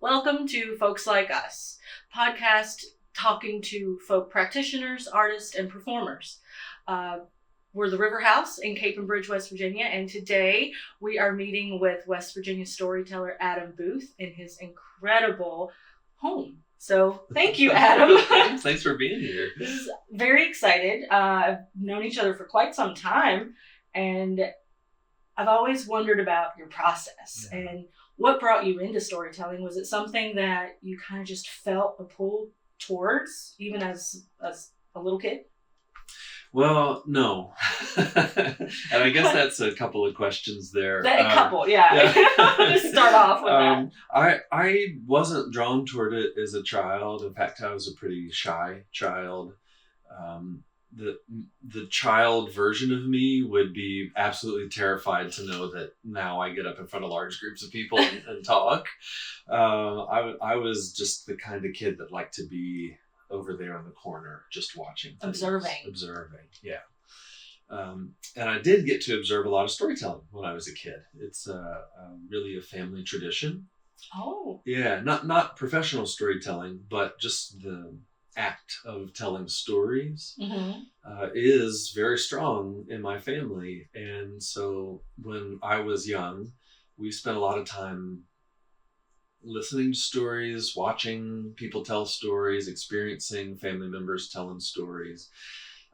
Welcome to Folks Like Us, podcast talking to folk practitioners, artists, and performers. We're the River House in Cape and Bridge, West Virginia, and today we are meeting with West Virginia storyteller Adam Booth in his incredible home. So thank you, Adam. Thanks for being here. This is very excited. I've known each other for quite some time, and I've always wondered about your process and what brought you into storytelling. Was it something that you kind of just felt a pull towards, even as a little kid? Well, no. And I guess that's a couple of questions there. Yeah. Just start off with that. I wasn't drawn toward it as a child. In fact, I was a pretty shy child. The child version of me would be absolutely terrified to know that now I get up in front of large groups of people and talk. I was just the kind of kid that liked to be over there in the corner, just watching things. Observing, yeah. And I did get to observe a lot of storytelling when I was a kid. It's really a family tradition. Oh. Yeah, not professional storytelling, but just the act of telling stories is very strong in my family. And so when I was young, we spent a lot of time listening to stories, watching people tell stories, experiencing family members telling stories.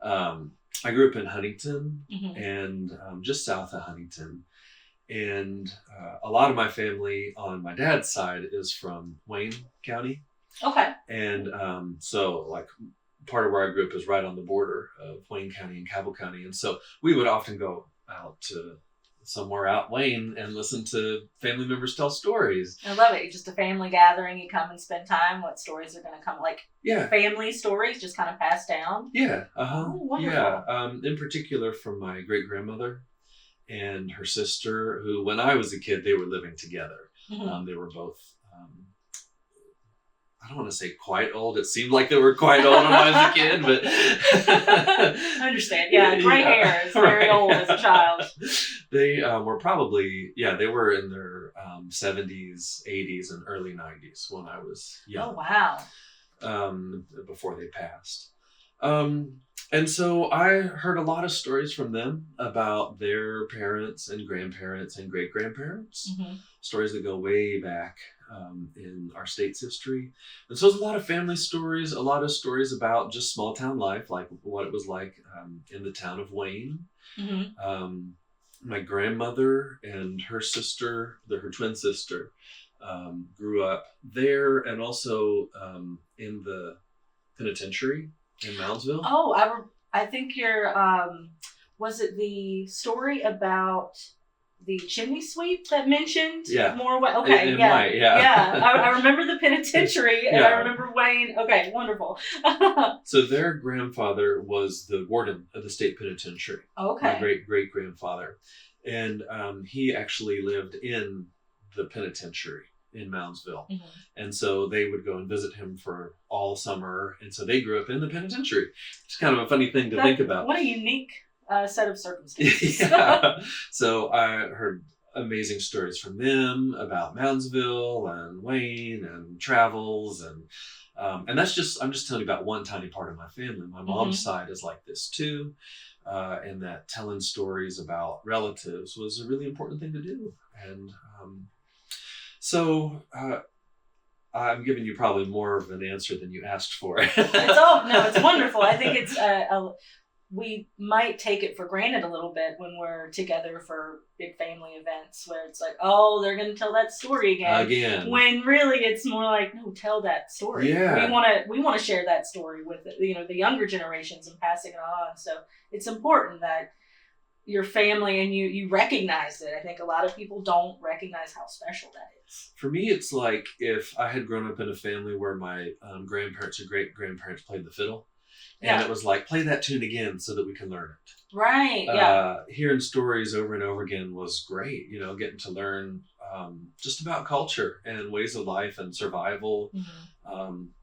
I grew up in Huntington and just south of Huntington. And a lot of my family on my dad's side is from Wayne County. Okay. And so like part of where I grew up is right on the border of Wayne County and Cabell County. And so we would often go out to somewhere out Wayne and listen to family members tell stories. I love it. Just a family gathering. You come and spend time. What stories are going to come? Like family stories just kind of passed down? Yeah. Oh, wonderful. Yeah. In particular from my great-grandmother and her sister, who when I was a kid, they were living together. They were both... I don't want to say quite old. It seemed like they were quite old when I was a kid, but... I understand. Yeah, gray hair is very old as a child. They were probably, they were in their 70s, 80s, and early 90s when I was young. Oh, wow. Before they passed. And so I heard a lot of stories from them about their parents and grandparents and great-grandparents. Stories that go way back in our state's history. And so there's a lot of family stories, a lot of stories about just small town life, like what it was like in the town of Wayne. My grandmother and her sister, her twin sister, grew up there and also in the penitentiary in Moundsville. Oh, I think you're, was it the story about the chimney sweep that mentioned more? Okay, Might. I remember the penitentiary and I remember Wayne. Okay, wonderful. So their grandfather was the warden of the state penitentiary. Okay. My great-grandfather. And he actually lived in the penitentiary in Moundsville. And so they would go and visit him for all summer. And so they grew up in the penitentiary. It's kind of a funny thing to think about. What a unique set of circumstances. So I heard amazing stories from them about Moundsville and Wayne and travels and that's just, I'm just telling you about one tiny part of my family. My mom's side is like this too. And that telling stories about relatives was a really important thing to do. And so I'm giving you probably more of an answer than you asked for. It's wonderful. I think it's we might take it for granted a little bit when we're together for big family events where it's like, oh, they're going to tell that story again. When really it's more like, no, tell that story. Yeah. We want to share that story with the younger generations and passing it on. So it's important that your family and you recognize it. I think a lot of people don't recognize how special that is. For me, it's like if I had grown up in a family where my grandparents or great-grandparents played the fiddle. And it was like, play that tune again so that we can learn it. Right, Hearing stories over and over again was great, getting to learn just about culture and ways of life and survival.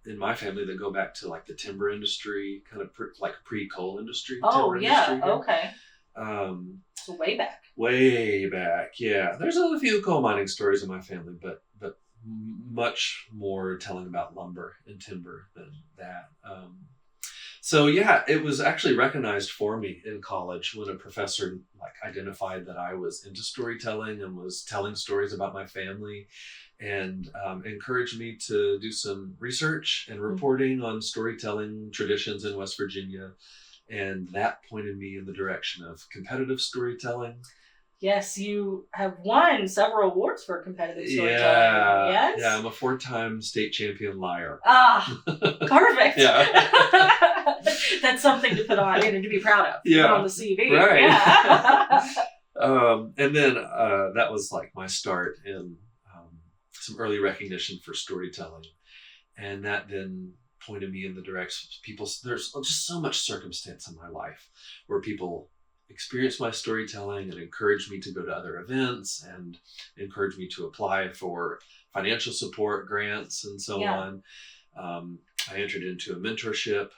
In my family, that go back to like the timber industry, kind of like pre-coal industry. Oh, industry, okay. So way back, yeah. There's a few coal mining stories in my family, but much more telling about lumber and timber than that. So yeah, it was actually recognized for me in college when a professor identified that I was into storytelling and was telling stories about my family, and encouraged me to do some research and reporting on storytelling traditions in West Virginia. And that pointed me in the direction of competitive storytelling. Yes, you have won several awards for competitive storytelling. Yeah, Yes? yeah, I'm a 4-time state champion liar. Ah, perfect. Yeah. That's something to put on, to be proud of. Yeah. Put on the CV. Right. Yeah. And then that was like my start in some early recognition for storytelling. And that then pointed me in the direction of people. There's just so much circumstance in my life where people experience my storytelling and encourage me to go to other events and encourage me to apply for financial support grants and so on. I entered into a mentorship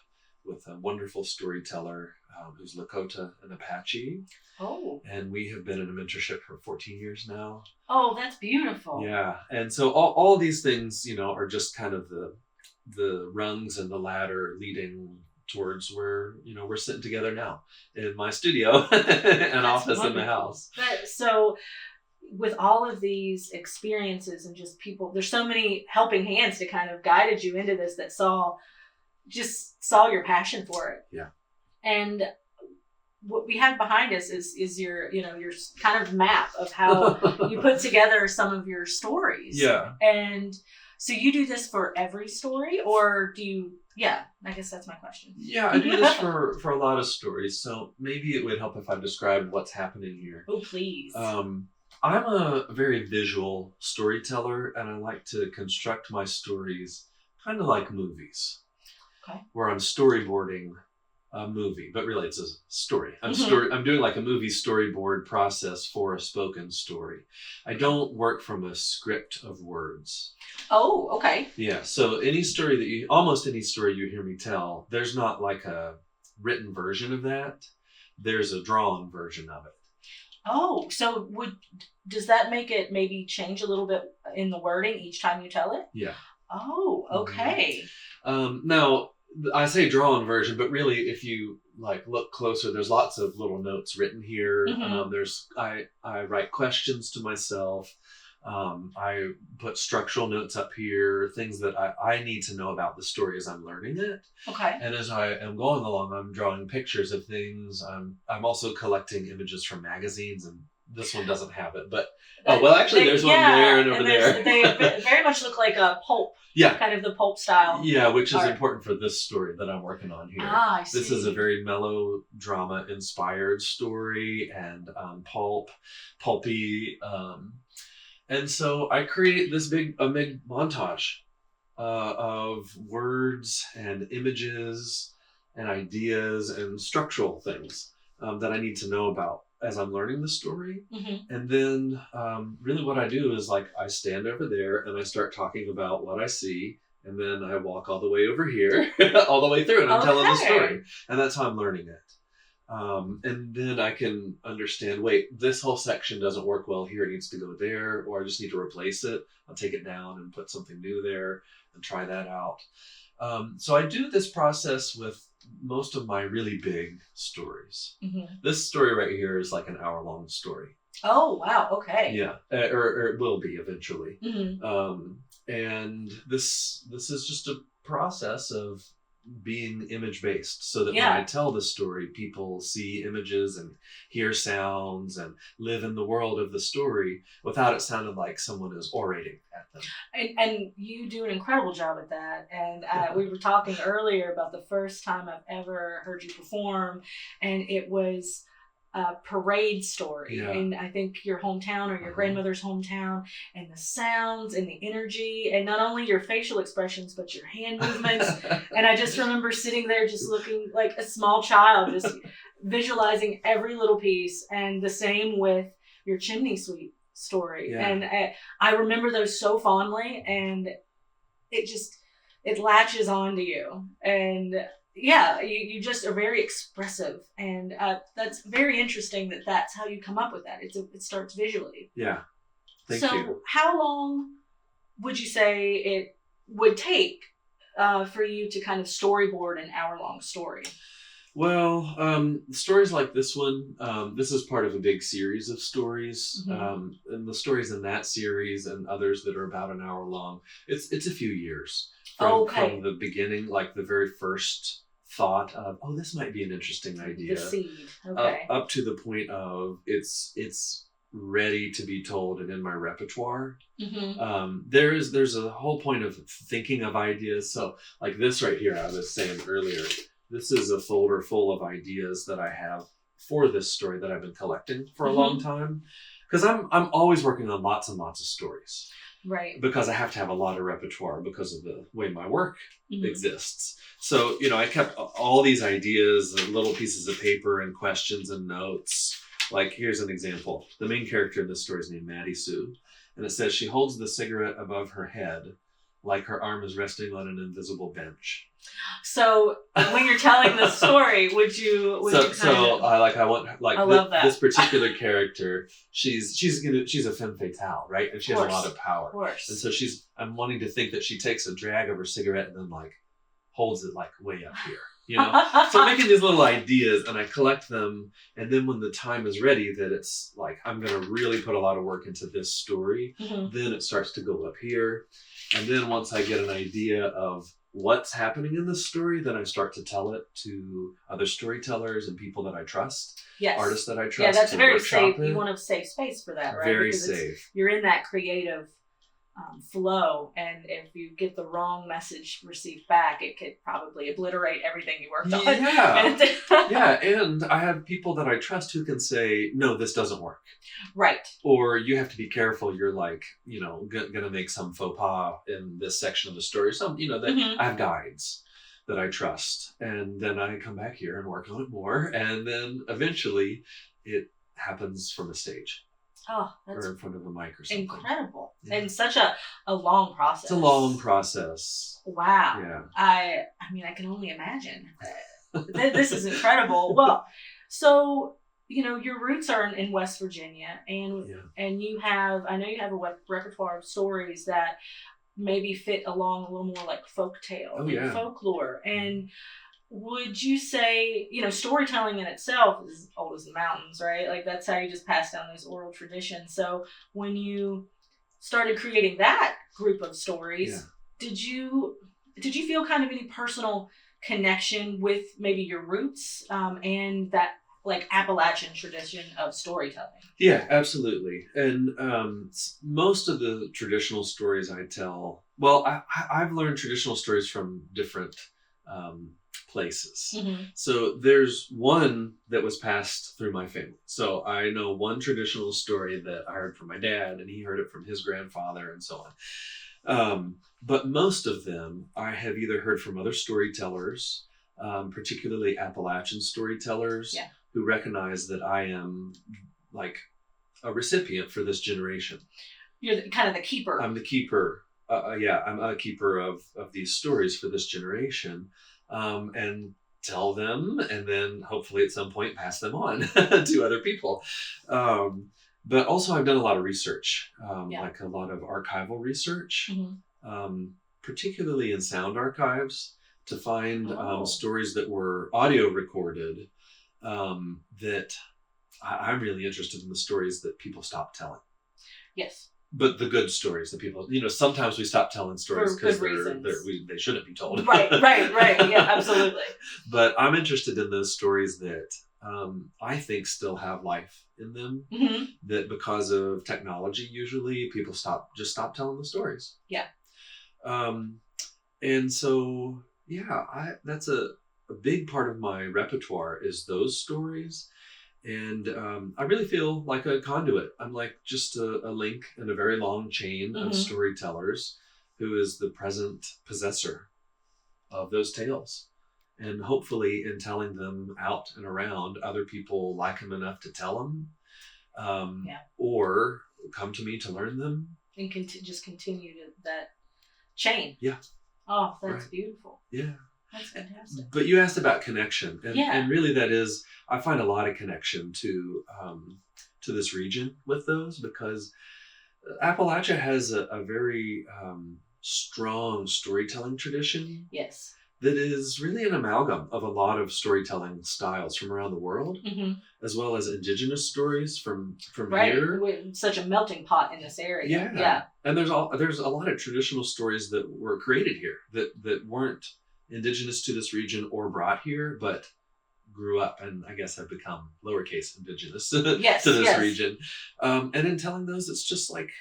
with a wonderful storyteller who's Lakota and Apache. Oh. And we have been in a mentorship for 14 years now. Oh, that's beautiful. Yeah. And so all these things, are just kind of the rungs in the ladder leading towards where, we're sitting together now in my studio and office wonderful. In the house. So with all of these experiences and just people, there's so many helping hands that kind of guided you into this that saw your passion for it. Yeah. And what we have behind us is your, your kind of map of how you put together some of your stories. Yeah. And so you do this for every story, or do you? Yeah, I guess that's my question. Yeah, I do this for a lot of stories. So maybe it would help if I described what's happening here. Oh, please. I'm a very visual storyteller, and I like to construct my stories kind of like movies. Okay. Where I'm storyboarding a movie, but really it's a story. I'm doing like a movie storyboard process for a spoken story. I don't work from a script of words. Oh, okay. Yeah, so almost any story you hear me tell, there's not like a written version of that. There's a drawn version of it. Oh, so does that make it maybe change a little bit in the wording each time you tell it? Yeah. Oh, okay. Now, I say drawn version, but really if you look closer, there's lots of little notes written here. I write questions to myself. I put structural notes up here, things that I need to know about the story as I'm learning it. Okay. And as I am going along, I'm drawing pictures of things. I'm also collecting images from magazines, and this one doesn't have it, but there's one there and over there. They very much look like a pulp. Yeah. Kind of the pulp style. Yeah, which is important for this story that I'm working on here. Ah, I see. This is a very melodrama inspired story and pulpy. And so I create this big montage of words and images and ideas and structural things that I need to know about as I'm learning the story. Mm-hmm. And then really what I do is I stand over there and I start talking about what I see, and then I walk all the way over here, all the way through, and I'm telling the story. And that's how I'm learning it. And then I can understand, wait, this whole section doesn't work well here, it needs to go there, or I just need to replace it. I'll take it down and put something new there and try that out. So I do this process with most of my really big stories. Mm-hmm. This story right here is like an hour-long story. Oh, wow. Okay. Yeah. Or it will be eventually. Mm-hmm. And this is just a process of being image-based, so that when I tell the story, people see images and hear sounds and live in the world of the story without it sounding like someone is orating at them. And you do an incredible job at that. And we were talking earlier about the first time I've ever heard you perform, and it was a parade story in, I think, your hometown or your grandmother's hometown, and the sounds and the energy, and not only your facial expressions but your hand movements. And I just remember sitting there just looking like a small child, just visualizing every little piece. And the same with your chimney sweep story. And I remember those so fondly, and it latches onto you. And you just are very expressive, and that's very interesting that that's how you come up with that. It starts visually. Yeah. Thank you. So how long would you say it would take for you to kind of storyboard an hour-long story? Well, stories like this one, this is part of a big series of stories. And the stories in that series and others that are about an hour long, it's a few years from the beginning, like the very first thought of, oh, this might be an interesting idea. The seed. Okay. Up to the point of it's ready to be told and in my repertoire. There's a whole point of thinking of ideas. So like this right here, I was saying earlier, this is a folder full of ideas that I have for this story that I've been collecting for a long time. Because I'm always working on lots and lots of stories. Right. Because I have to have a lot of repertoire because of the way my work exists. So, I kept all these ideas and little pieces of paper and questions and notes. Like, here's an example. The main character in this story is named Maddie Sue. And it says she holds the cigarette above her head like her arm is resting on an invisible bench. So when you're telling the story, I love that. This particular character, she's a femme fatale, right? And she has a lot of power. Of course. And so I'm wanting to think that she takes a drag of her cigarette and then like holds it like way up here. So I'm making these little ideas and I collect them, and then when the time is ready that it's like I'm going to really put a lot of work into this story, then it starts to go up here. And then once I get an idea of what's happening in this story, then I start to tell it to other storytellers and people that I trust, artists that I trust. Yeah, that's very safe. You want a safe space for that, right? Very safe. You're in that creative flow, and if you get the wrong message received back, it could probably obliterate everything you worked on. Yeah, and I have people that I trust who can say, no, this doesn't work. Right. Or you have to be careful, you're like, gonna make some faux pas in this section of the story. I have guides that I trust, and then I come back here and work on it more, and then eventually it happens from a stage. Oh, that's or in front of a mic or something. Incredible. Yeah. And such a long process. It's a long process. Wow. Yeah. I mean, I can only imagine. This is incredible. Well, so, your roots are in West Virginia, and I know you have a repertoire of stories that maybe fit along a little more like folktale and folklore. And would you say, storytelling in itself is as old as the mountains, right? Like that's how you just pass down those oral traditions. So when you started creating that group of stories, did you feel kind of any personal connection with maybe your roots and that like Appalachian tradition of storytelling? Yeah, absolutely. And most of the traditional stories I tell, I've learned traditional stories from different places. So there's one that was passed through my family. So I know one traditional story that I heard from my dad, and he heard it from his grandfather, and so on. But most of them I have either heard from other storytellers, particularly Appalachian storytellers, who recognize that I am like a recipient for this generation. You're kind of the keeper. I'm the keeper. I'm a keeper of these stories for this generation. And tell them, and then hopefully at some point pass them on to other people. But also I've done a lot of research, like a lot of archival research, particularly in sound archives, to find stories that were audio recorded that I'm really interested in the stories that people stopped telling. Yes. But the good stories that people, sometimes we stop telling stories because they shouldn't be told. Right. Yeah, absolutely. But I'm interested in those stories that I think still have life in them. That because of technology, usually people stop telling the stories. Yeah. And so, that's a big part of my repertoire is those stories. And I really feel like a conduit. I'm like just a link in a very long chain of storytellers who is the present possessor of those tales. And hopefully in telling them out and around, other people like them enough to tell them or come to me to learn them. And just continue that chain. Yeah. Oh, that's beautiful. Yeah. That's fantastic. But you asked about connection, and really that is, I find a lot of connection to this region with those, because Appalachia has a very strong storytelling tradition. Yes. That is really an amalgam of a lot of storytelling styles from around the world, as well as indigenous stories from here. Right, such a melting pot in this area. Yeah. And there's a lot of traditional stories that were created here that weren't indigenous to this region or brought here, but grew up and I guess have become lowercase indigenous to this region. And in telling those, it's just like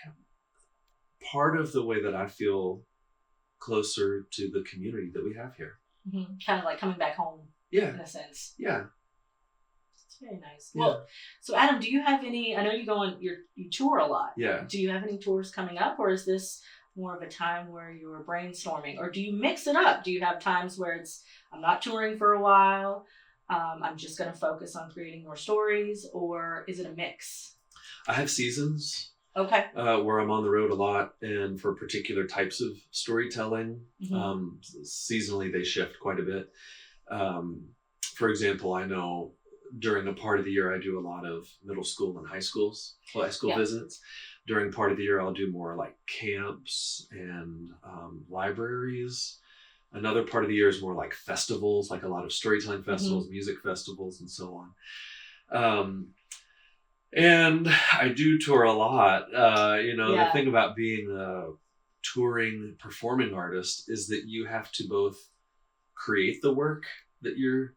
part of the way that I feel closer to the community that we have here. Kind of like coming back home. Yeah. In a sense. Yeah. It's very nice. Yeah. Well, so Adam, do you have any, I know you tour a lot. Yeah. Do you have any tours coming up, or is this more of a time where you're brainstorming, or do you mix it up? Do you have times where I'm not touring for a while, I'm just going to focus on creating more stories, or is it a mix? I have seasons. Okay. Where I'm on the road a lot, and for particular types of storytelling, seasonally they shift quite a bit. For example, I know during a part of the year I do a lot of middle school and high school visits. During part of the year I'll do more like camps and libraries. Another part of the year is more like festivals, like a lot of storytelling festivals, music festivals, and so on. And I do tour a lot. The thing about being a touring performing artist is that you have to both create the work that you're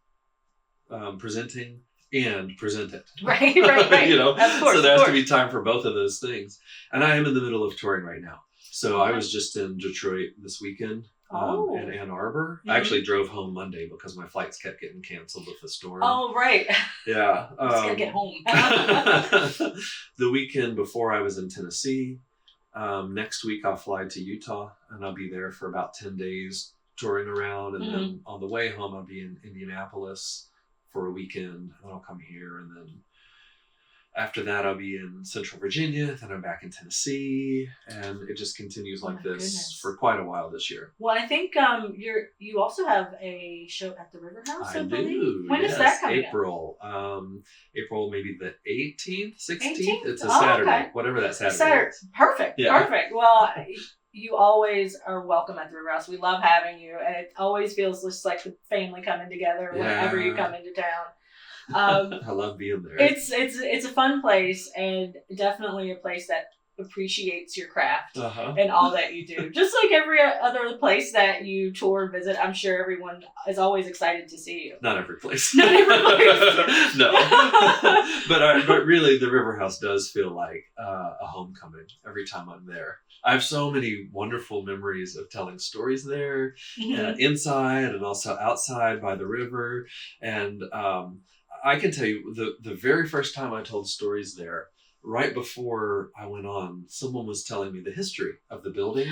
presenting and present it. Right. Of course, so there has to be time for both of those things. And I am in the middle of touring right now. So I was just in Detroit this weekend. In Ann Arbor. I actually drove home Monday because my flights kept getting canceled with the storm. Oh, right. Yeah. Just gotta get home. The weekend before I was in Tennessee. Next week I'll fly to Utah and I'll be there for about 10 days touring around. And then on the way home I'll be in Indianapolis for a weekend. And then I'll come here, and then after that I'll be in Central Virginia, then I'm back in Tennessee, and it just continues like this for quite a while this year. Well, I think you also have a show at the River House, I believe. Do. When is that coming April. April maybe the 18th, 16th? It's a Oh, Saturday, okay. Whatever that Saturday is. Perfect. Well, you always are welcome at the River House. We love having you, and it always feels just like the family coming together whenever you come into town. I love being there. It's a fun place, and definitely a place that appreciates your craft and all that you do. Just like every other place that you tour and visit, I'm sure everyone is always excited to see you. Not every place. Not every place. No. but really, the River House does feel like a homecoming every time I'm there. I have so many wonderful memories of telling stories there, inside and also outside by the river. And I can tell you, the very first time I told stories there, right before I went on, someone was telling me the history of the building.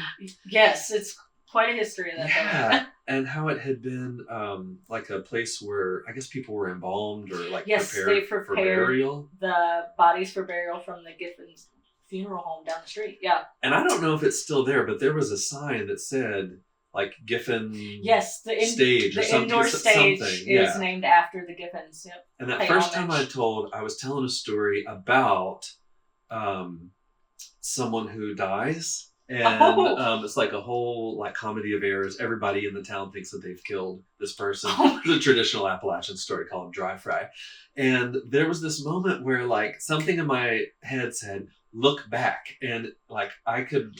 Yes, it's quite a history of that building. And how it had been like a place where I guess people were embalmed or like prepared for burial. The bodies for burial from the Giffens funeral home down the street. Yeah. And I don't know if it's still there, but there was a sign that said like Giffen stage or something. The indoor stage is named after the Giffens. Yep. And that first time I was telling a story about someone who dies. And it's like a whole like comedy of errors. Everybody in the town thinks that they've killed this person. It's a traditional Appalachian story called Dry Fry. And there was this moment where like something in my head said, look back. And like I could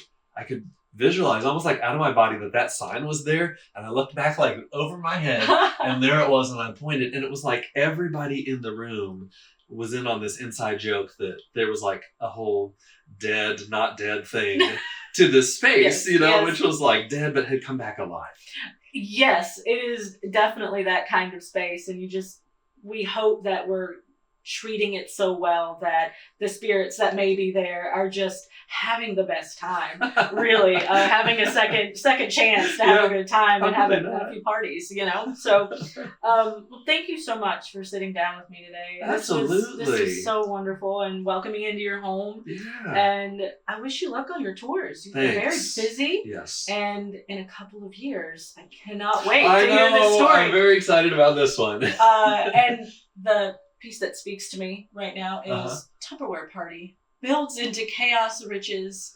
visualize almost like out of my body that sign was there. And I looked back like over my head and there it was, and I pointed, and it was like everybody in the room was in on this inside joke that there was like a whole dead, not dead thing to this space, which was like dead but had come back alive. Yes, it is definitely that kind of space, and we hope that we're treating it so well that the spirits that may be there are just having the best time, really, having a second chance to have a good time and have a few parties, So, thank you so much for sitting down with me today. Absolutely. This is so wonderful, and welcoming into your home. Yeah. And I wish you luck on your tours. You're very busy. Yes. And in a couple of years, I cannot wait to hear this story. I'm very excited about this one. And the piece that speaks to me right now is Tupperware Party. builds into chaos, riches,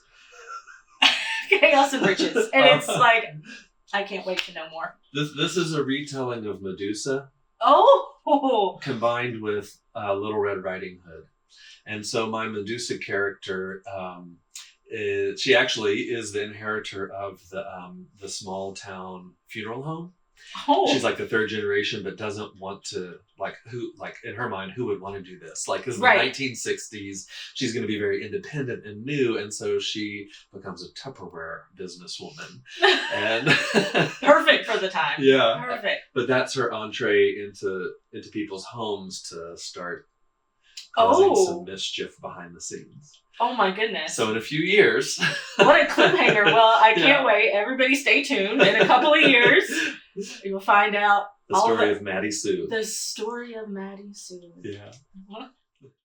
chaos and riches. And it's like, I can't wait to know more. This is a retelling of Medusa. Oh! Combined with Little Red Riding Hood. And so my Medusa character, she actually is the inheritor of the small town funeral home. Oh. She's like the third generation, but doesn't want to, in her mind, who would want to do this? Like, because in the 1960s, she's going to be very independent and new. And so she becomes a Tupperware businesswoman. And perfect for the time. Yeah. Perfect. But that's her entree into people's homes to start causing some mischief behind the scenes. Oh my goodness. So in a few years. What a cliffhanger. Well, I can't wait. Everybody stay tuned. In a couple of years, you'll find out the story of Maddie Sue. The story of Maddie Sue. Yeah.